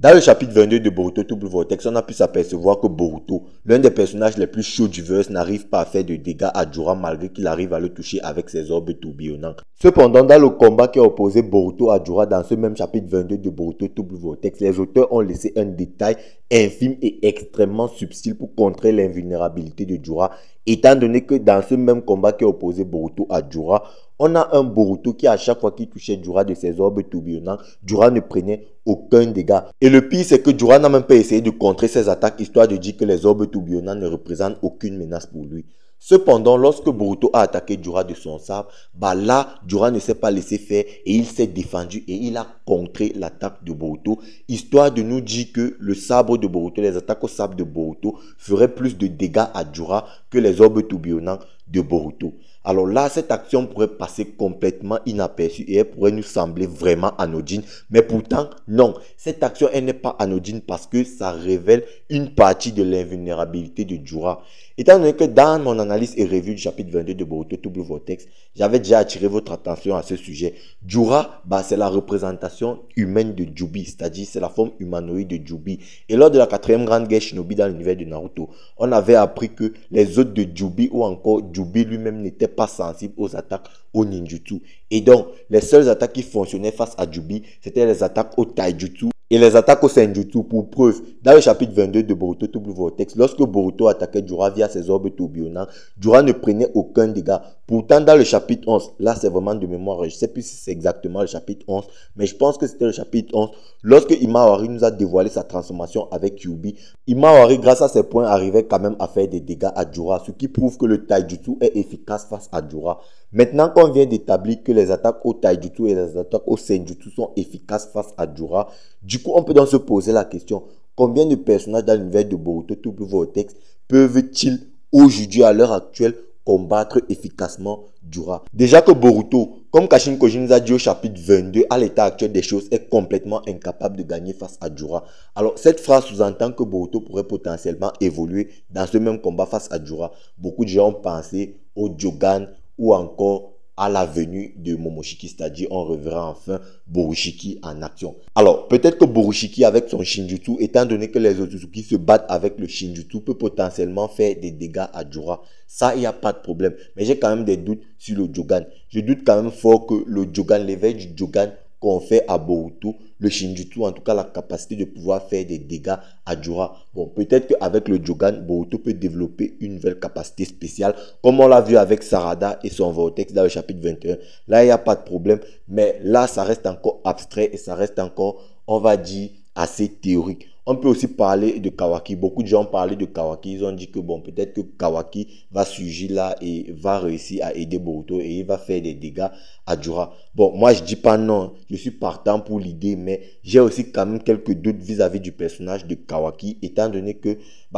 Dans le chapitre 22 de Boruto Double Vortex, on a pu s'apercevoir que Boruto, l'un des personnages les plus chauds du verse, n'arrive pas à faire de dégâts à Jura malgré qu'il arrive à le toucher avec ses orbes tourbillonnants. Cependant, dans le combat qui a opposé Boruto à Jura dans ce même chapitre 22 de Boruto Double Vortex, les auteurs ont laissé un détail infime et extrêmement subtil pour contrer l'invulnérabilité de Jura, étant donné que dans ce même combat qui a opposé Boruto à Jura, on a un Boruto qui, à chaque fois qu'il touchait Jura de ses orbes tourbillonnants, Jura ne prenait aucun dégât. Et le pire, c'est que Jura n'a même pas essayé de contrer ses attaques, histoire de dire que les orbes tourbillonnants ne représentent aucune menace pour lui. Cependant, lorsque Boruto a attaqué Jura de son sabre, là, Jura ne s'est pas laissé faire et il s'est défendu et il a contré l'attaque de Boruto, histoire de nous dire que le sabre de Boruto, les attaques au sabre de Boruto feraient plus de dégâts à Jura que les orbes tourbillonnants de Boruto. Alors là, cette action pourrait passer complètement inaperçue et elle pourrait nous sembler vraiment anodine. Mais pourtant, non. Cette action, elle n'est pas anodine parce que ça révèle une partie de l'invulnérabilité de Jura. Étant donné que dans mon analyse et revue du chapitre 22 de Boruto Double Vortex, j'avais déjà attiré votre attention à ce sujet. Jura, c'est la représentation humaine de Jubi, c'est-à-dire c'est la forme humanoïde de Jubi. Et lors de la 4e grande guerre Shinobi dans l'univers de Naruto, on avait appris que les autres de Jubi ou encore Jubi lui-même n'étaient pas sensibles aux attaques au ninjutsu. Et donc, les seules attaques qui fonctionnaient face à Jubi, c'était les attaques au taijutsu et les attaques au senjutsu. Pour preuve, dans le chapitre 22 de Boruto Double Vortex, lorsque Boruto attaquait Jura via ses orbes tourbillonnants, Jura ne prenait aucun dégât. Pourtant, dans le chapitre 11, là c'est vraiment de mémoire, je ne sais plus si c'est exactement le chapitre 11, mais je pense que c'était le chapitre 11, lorsque Himawari nous a dévoilé sa transformation avec Kyuubi, Himawari, grâce à ses points, arrivait quand même à faire des dégâts à Jura, ce qui prouve que le taijutsu est efficace face à Jura. Maintenant qu'on vient d'établir que les attaques au taijutsu et les attaques au senjutsu sont efficaces face à Jura, du coup on peut donc se poser la question, combien de personnages dans l'univers de Boruto Double Vortex peuvent-ils aujourd'hui à l'heure actuelle combattre efficacement Jura? Déjà que Boruto, comme Kashin Koji nous a dit au chapitre 22, à l'état actuel des choses, est complètement incapable de gagner face à Jura. Alors cette phrase sous-entend que Boruto pourrait potentiellement évoluer dans ce même combat face à Jura. Beaucoup de gens ont pensé au Jogan ou encore à la venue de Momoshiki, c'est-à-dire on reverra enfin Borushiki en action. Alors, peut-être que Borushiki avec son Shinjutsu, étant donné que les Otsutsuki se battent avec le Shinjutsu, peut potentiellement faire des dégâts à Jura. Ça, il n'y a pas de problème. Mais j'ai quand même des doutes sur le Jogan. Je doute quand même fort que le Jogan, l'éveil du Jogan confère à Boruto, le Shinjutsu, en tout cas la capacité de pouvoir faire des dégâts à Jura. Bon, peut-être qu'avec le Jogan, Boruto peut développer une nouvelle capacité spéciale, comme on l'a vu avec Sarada et son Vortex dans le chapitre 21. Là, il n'y a pas de problème, mais là, ça reste encore abstrait et ça reste encore, on va dire, assez théorique. On peut aussi parler de Kawaki. Beaucoup de gens ont parlé de Kawaki. Ils ont dit que bon, peut-être que Kawaki va surgir là et va réussir à aider Boruto et il va faire des dégâts à Jura. Bon, moi je dis pas non. Je suis partant pour l'idée, mais j'ai aussi quand même quelques doutes vis-à-vis du personnage de Kawaki, étant donné que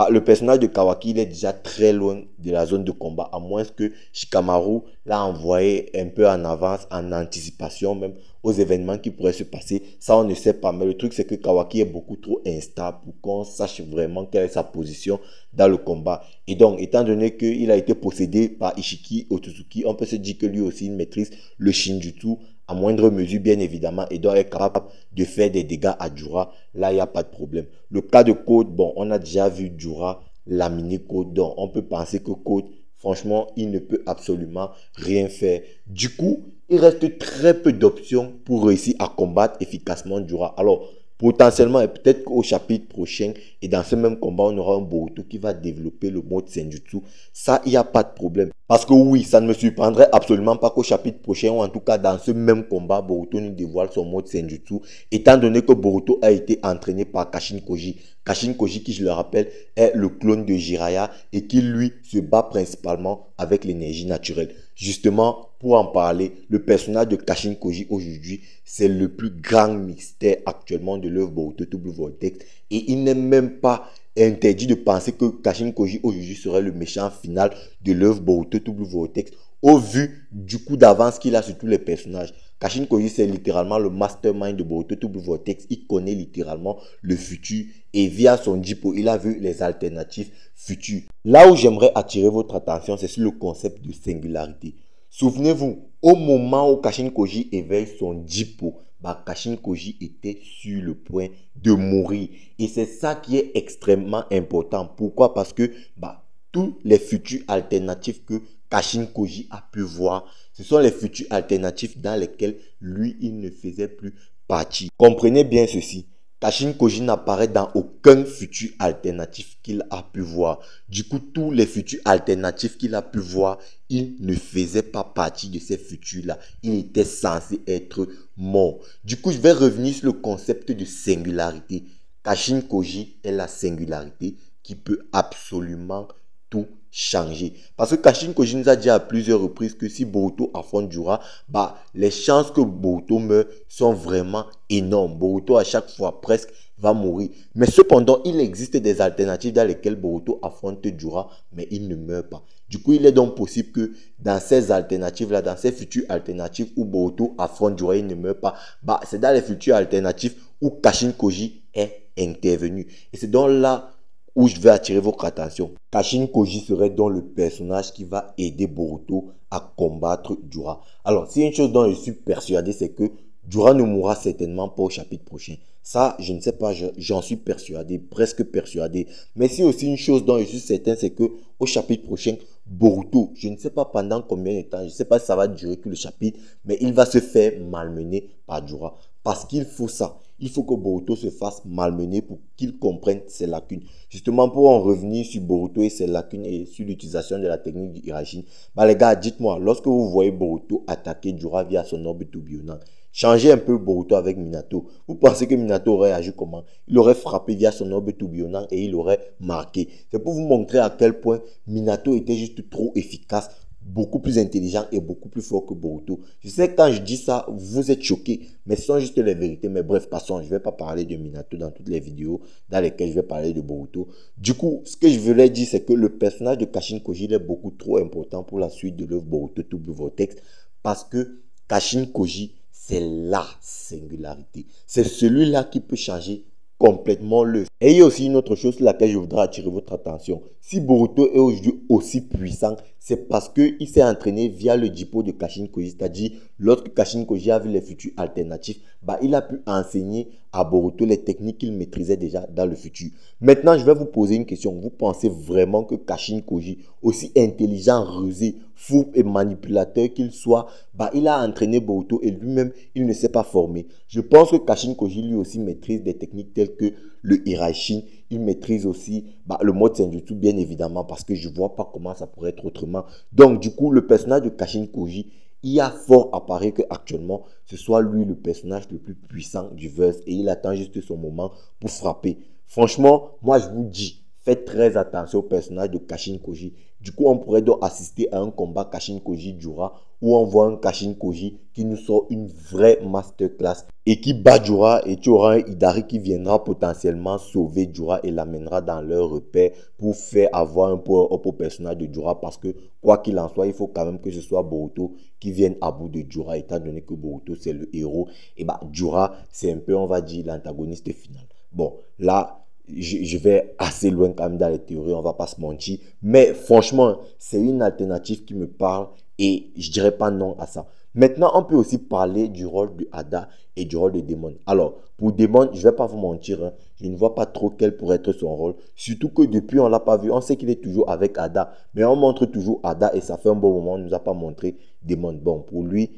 le personnage de Kawaki, il est déjà très loin de la zone de combat, à moins que Shikamaru l'a envoyé un peu en avance, en anticipation même, aux événements qui pourraient se passer. Ça, on ne sait pas. Mais le truc, c'est que Kawaki est beaucoup trop instable pour qu'on sache vraiment quelle est sa position dans le combat. Et donc, étant donné qu'il a été possédé par Ishiki Otsutsuki, on peut se dire que lui aussi, il maîtrise le Shinjutsu à moindre mesure, bien évidemment, et doit être capable de faire des dégâts à Jura. Là, il n'y a pas de problème. Le cas de Code, bon, on a déjà vu Jura laminer Code, donc on peut penser que Code, franchement, il ne peut absolument rien faire. Du coup, il reste très peu d'options pour réussir à combattre efficacement Jura. Alors, potentiellement, et peut-être qu'au chapitre prochain, et dans ce même combat, on aura un Boruto qui va développer le mode Senjutsu. Ça, il n'y a pas de problème. Parce que oui, ça ne me surprendrait absolument pas qu'au chapitre prochain, ou en tout cas dans ce même combat, Boruto nous dévoile son mode Senjutsu, étant donné que Boruto a été entraîné par Kashin Koji. Kashin Koji, qui je le rappelle, est le clone de Jiraiya et qui lui se bat principalement avec l'énergie naturelle. Justement, pour en parler, le personnage de Kashin Koji aujourd'hui, c'est le plus grand mystère actuellement de l'œuvre Boruto Double Vortex. Et il n'est même pas interdit de penser que Kashin Koji aujourd'hui serait le méchant final de l'œuvre Boruto Double Vortex au vu du coup d'avance qu'il a sur tous les personnages. Kashin Koji, c'est littéralement le mastermind de Boruto Double Vortex. Il connaît littéralement le futur et via son Jippo, il a vu les alternatives futures. Là où j'aimerais attirer votre attention, c'est sur le concept de singularité. Souvenez-vous, au moment où Kashin Koji éveille son Jippo, bah, Kashin Koji était sur le point de mourir. Et c'est ça qui est extrêmement important. Pourquoi? Parce que bah, tous les futurs alternatifs que Kashin Koji a pu voir, ce sont les futurs alternatifs dans lesquels lui, il ne faisait plus partie. Comprenez bien ceci. Kashin Koji n'apparaît dans aucun futur alternatif qu'il a pu voir. Du coup, tous les futurs alternatifs qu'il a pu voir, il ne faisait pas partie de ces futurs-là. Il était censé être mort. Du coup, je vais revenir sur le concept de singularité. Kashin Koji est la singularité qui peut absolument tout changer. Parce que Kashin Koji nous a dit à plusieurs reprises que si Boruto affronte Jura, bah, les chances que Boruto meure sont vraiment énormes. Boruto à chaque fois presque va mourir. Mais cependant, il existe des alternatives dans lesquelles Boruto affronte Jura, mais il ne meurt pas. Du coup, il est donc possible que dans ces alternatives-là, dans ces futures alternatives où Boruto affronte Jura, il ne meurt pas, bah, c'est dans les futures alternatives où Kashin Koji est intervenu. Et c'est donc là où je vais attirer votre attention. Kashin Koji serait donc le personnage qui va aider Boruto à combattre Jura. Alors, s'il y a une chose dont je suis persuadé, c'est que Jura ne mourra certainement pas au chapitre prochain. Ça, je ne sais pas, j'en suis persuadé, presque persuadé. Mais si aussi une chose dont je suis certain, c'est que au chapitre prochain, Boruto, je ne sais pas pendant combien de temps, je ne sais pas si ça va durer que le chapitre, mais il va se faire malmener par Jura. Parce qu'il faut ça. Il faut que Boruto se fasse malmener pour qu'il comprenne ses lacunes. Justement, pour en revenir sur Boruto et ses lacunes et sur l'utilisation de la technique du Hirashin, bah les gars, dites-moi, lorsque vous voyez Boruto attaquer Jura via son orbe tourbillonnant, changez un peu Boruto avec Minato. Vous pensez que Minato aurait agi comment? Il aurait frappé via son orbe tourbillonnant et il aurait marqué. C'est pour vous montrer à quel point Minato était juste trop efficace, beaucoup plus intelligent et beaucoup plus fort que Boruto. Je sais que quand je dis ça, vous êtes choqués, mais ce sont juste les vérités. Mais bref, passons, je ne vais pas parler de Minato dans toutes les vidéos dans lesquelles je vais parler de Boruto. Du coup, ce que je voulais dire, c'est que le personnage de Kashin Koji est beaucoup trop important pour la suite de l'œuvre Boruto Double Vortex, parce que Kashin Koji, c'est la singularité. C'est celui-là qui peut changer complètement l'œuvre. Et il y a aussi une autre chose sur laquelle je voudrais attirer votre attention. Si Boruto est aujourd'hui aussi puissant, c'est parce qu'il s'est entraîné via le dipo de Kashin Koji. C'est-à-dire, lorsque Kashin Koji a vu les futurs alternatifs, bah, il a pu enseigner à Boruto les techniques qu'il maîtrisait déjà dans le futur. Maintenant, je vais vous poser une question. Vous pensez vraiment que Kashin Koji, aussi intelligent, rusé, fou et manipulateur qu'il soit, bah, il a entraîné Boruto et lui-même, il ne s'est pas formé. Je pense que Kashin Koji lui aussi maîtrise des techniques telles que le Hirashin. Il maîtrise aussi le mode Senjutsu, bien évidemment, parce que je ne vois pas comment ça pourrait être autrement. Donc, du coup, le personnage de Kashin Koji, il y a fort à parier qu'actuellement, ce soit lui le personnage le plus puissant du verse et il attend juste son moment pour frapper. Franchement, moi, je vous dis, faites très attention au personnage de Kashin Koji. Du coup, on pourrait donc assister à un combat Kashin Koji-Jura où on voit un Kashin Koji qui nous sort une vraie masterclass et qui bat Jura, et tu auras un Hidari qui viendra potentiellement sauver Jura et l'amènera dans leur repère pour faire avoir un power-up au personnage de Jura, parce que quoi qu'il en soit, il faut quand même que ce soit Boruto qui vienne à bout de Jura, étant donné que Boruto c'est le héros et Jura c'est un peu, on va dire, l'antagoniste final. Bon, là je vais assez loin quand même dans les théories, on va pas se mentir, mais franchement c'est une alternative qui me parle et je dirais pas non à ça. Maintenant, on peut aussi parler du rôle de Ada et du rôle de Demon. Alors, pour Demon, je ne vais pas vous mentir, hein, je ne vois pas trop quel pourrait être son rôle. Surtout que depuis, on ne l'a pas vu. On sait qu'il est toujours avec Ada, mais on montre toujours Ada et ça fait un bon moment, on ne nous a pas montré Demon. Bon, pour lui,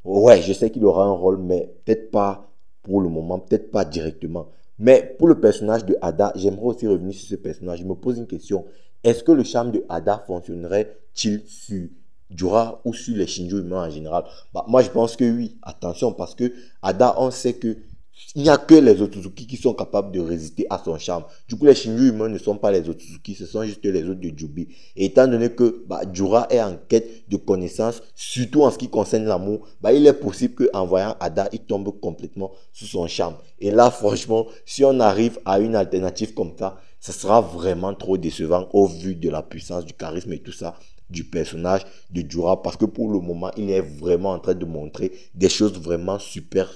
ouais, je sais qu'il aura un rôle, mais peut-être pas pour le moment, peut-être pas directement. Mais pour le personnage de Ada, j'aimerais aussi revenir sur ce personnage. Je me pose une question. Est-ce que le charme de Ada fonctionnerait-il sur Jura ou sur les Shinju humains en général? Moi, je pense que oui. Attention, parce que Ada, on sait que il n'y a que les Otsutsuki qui sont capables de résister à son charme. Du coup, les Shinju humains ne sont pas les Otsutsuki, ce sont juste les autres de Jubi. Et étant donné que Jura est en quête de connaissances, surtout en ce qui concerne l'amour, il est possible qu'en voyant Ada, il tombe complètement sous son charme. Et là, franchement, si on arrive à une alternative comme ça sera vraiment trop décevant au vu de la puissance, du charisme et tout ça. du personnage de Jura, parce que pour le moment, il est vraiment en train de montrer des choses vraiment super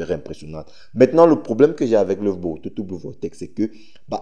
impressionnantes. Maintenant, le problème que j'ai avec l'œuvre Boruto Double Vortex, c'est que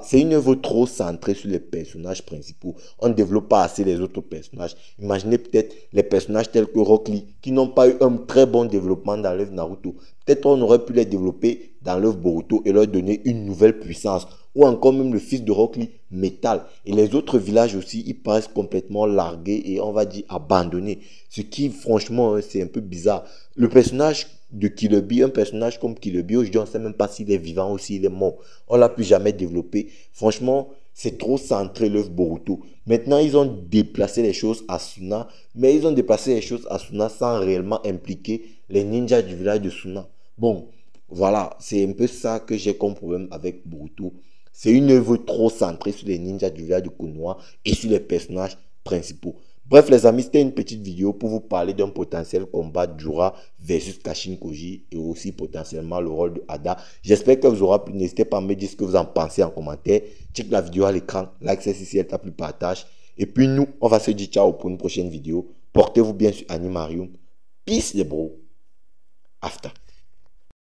c'est une œuvre trop centrée sur les personnages principaux. On ne développe pas assez les autres personnages. Imaginez peut-être les personnages tels que Rock Lee, qui n'ont pas eu un très bon développement dans l'œuvre Naruto. Peut-être on aurait pu les développer dans l'œuvre Boruto et leur donner une nouvelle puissance. Ou encore même le fils de Rock Lee, Metal. Et les autres villages aussi, ils paraissent complètement largués et on va dire abandonnés. Ce qui, franchement, c'est un peu bizarre. Le personnage de Killer Bee, un personnage comme Killer Bee, aujourd'hui on ne sait même pas s'il est vivant ou s'il est mort. On ne l'a plus jamais développé. Franchement, c'est trop centré l'œuvre Boruto. Maintenant, ils ont déplacé les choses à Suna, mais ils ont déplacé les choses à Suna sans réellement impliquer les ninjas du village de Suna. Bon, voilà, c'est un peu ça que j'ai comme problème avec Boruto. C'est une œuvre trop centrée sur les ninjas du village de Konoha et sur les personnages principaux. Bref les amis, c'était une petite vidéo pour vous parler d'un potentiel combat Jura versus Kashin Koji et aussi potentiellement le rôle de Ada. J'espère que vous aurez plu. N'hésitez pas à me dire ce que vous en pensez en commentaire. Check la vidéo à l'écran, like celle-ci si elle t'a plu, partage. Et puis nous, on va se dire ciao pour une prochaine vidéo. Portez-vous bien sur Animarium. Peace les bros. After.